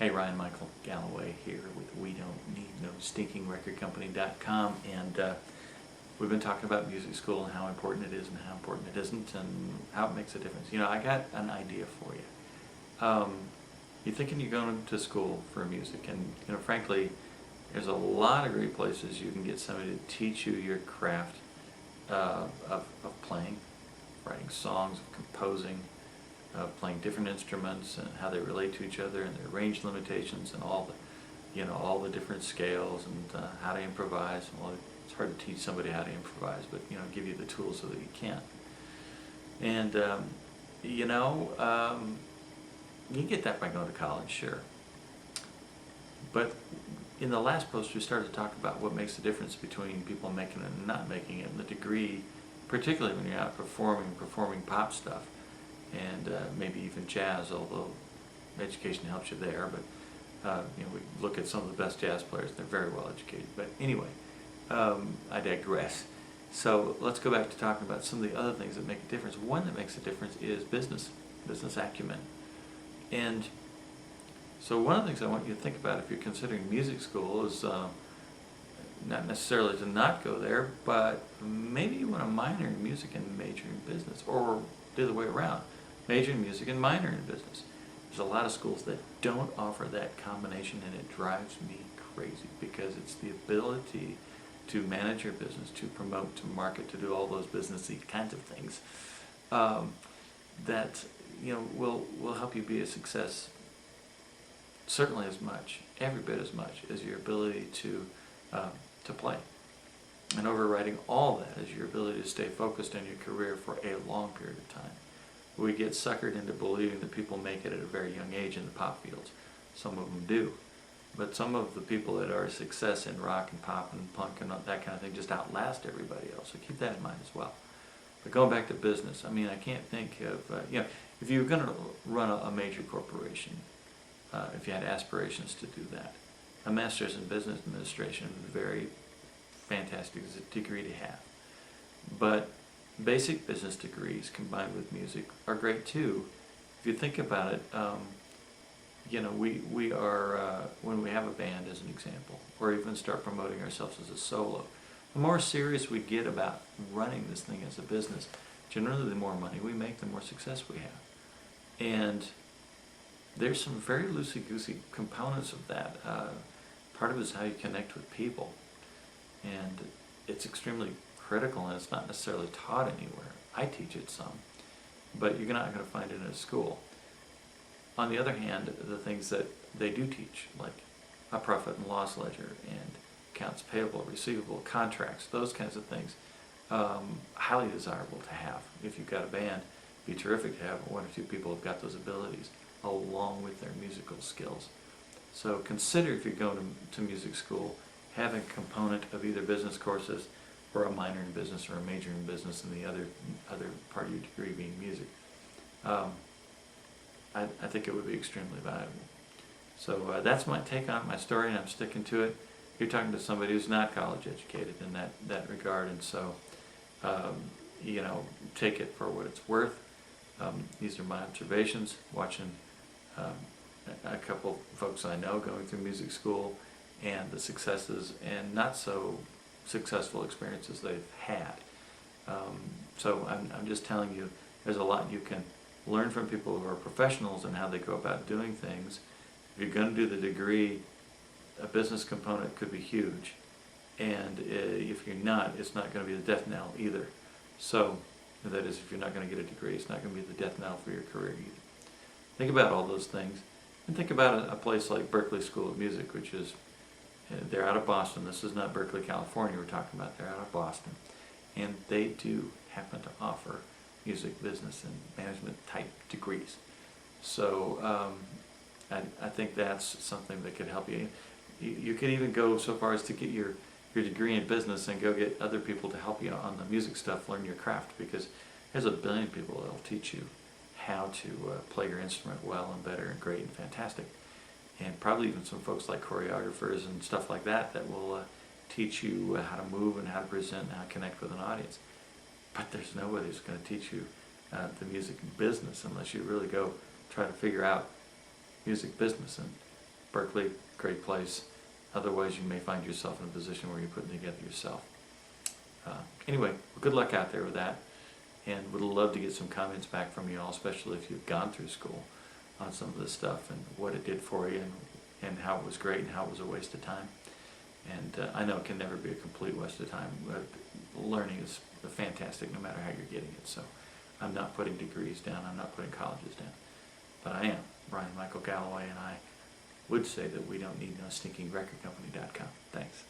Hey, Ryan Michael Galloway here with We Don't Need No Stinking Record Company.com, and we've been talking about music school and how important it is and how important it isn't and how it makes a difference. You know, I got an idea for you. You're thinking you're going to school for music, and you know, frankly, there's a lot of great places you can get somebody to teach you your craft of playing, writing songs, of composing, playing different instruments and how they relate to each other and their range limitations and all the different scales and how to improvise. Well, it's hard to teach somebody how to improvise, but give you the tools so that you can. And you can get that by going to college, sure. But in the last post, we started to talk about what makes the difference between people making it and not making it, and the degree, particularly when you're out performing pop stuff. And maybe even jazz, although education helps you there. But we look at some of the best jazz players; they're very well educated. But anyway, I digress. So let's go back to talking about some of the other things that make a difference. One that makes a difference is business acumen. And so one of the things I want you to think about if you're considering music school is not necessarily to not go there, but maybe you want to minor in music and major in business, or the other way around. Major in music and minor in business. There's a lot of schools that don't offer that combination, and it drives me crazy because it's the ability to manage your business, to promote, to market, to do all those businessy kinds of things that will help you be a success. Certainly as much, every bit as much, as your ability to play. And overriding all that is your ability to stay focused on your career for a long period of time. We get suckered into believing that people make it at a very young age in the pop fields. Some of them do. But some of the people that are a success in rock and pop and punk and that kind of thing just outlast everybody else. So keep that in mind as well. But going back to business, I can't think of, if you were going to run a major corporation, if you had aspirations to do that, a master's in business administration would be very fantastic degree to have. But basic business degrees combined with music are great too. If you think about it, we are, when we have a band as an example, or even start promoting ourselves as a solo, the more serious we get about running this thing as a business, generally the more money we make, the more success we have. And there's some very loosey-goosey components of that. Part of it is how you connect with people. And it's extremely critical, and it's not necessarily taught anywhere. I teach it some, but you're not going to find it in a school. On the other hand, the things that they do teach, like a profit and loss ledger and accounts payable, receivable, contracts, those kinds of things, highly desirable to have. If you've got a band, it'd be terrific to have one or two people who've got those abilities along with their musical skills. So consider, if you're going to music school, having a component of either business courses or a minor in business or a major in business, and the other part of your degree being music. I think it would be extremely valuable. So that's my take on my story, and I'm sticking to it. You're talking to somebody who's not college educated in that regard, and so take it for what it's worth. These are my observations, watching a couple folks I know going through music school and the successes and not so successful experiences they've had. So I'm just telling you, there's a lot you can learn from people who are professionals and how they go about doing things. If you're going to do the degree, a business component could be huge. And if you're not, it's not going to be the death knell either. So that is, if you're not going to get a degree, it's not going to be the death knell for your career either. Think about all those things. And think about a place like Berklee School of Music, which is, they're out of Boston. This is not Berkeley, California we're talking about. They're out of Boston. And they do happen to offer music, business, and management type degrees. So I think that's something that could help you. You could even go so far as to get your degree in business and go get other people to help you on the music stuff, learn your craft, because there's a billion people that will teach you how to play your instrument well and better and great and fantastic. And probably even some folks like choreographers and stuff like that will teach you how to move and how to present and how to connect with an audience. But there's nobody who's going to teach you the music business unless you really go try to figure out music business. And Berkeley, great place. Otherwise, you may find yourself in a position where you're putting it together yourself. Anyway, good luck out there with that, and would love to get some comments back from you all, especially if you've gone through school, on some of this stuff and what it did for you, and how it was great and how it was a waste of time. And I know it can never be a complete waste of time, but learning is fantastic no matter how you're getting it. So I'm not putting degrees down, I'm not putting colleges down, but I am Brian Michael Galloway, and I would say that we don't need no stinkingrecordcompany.com. Thanks.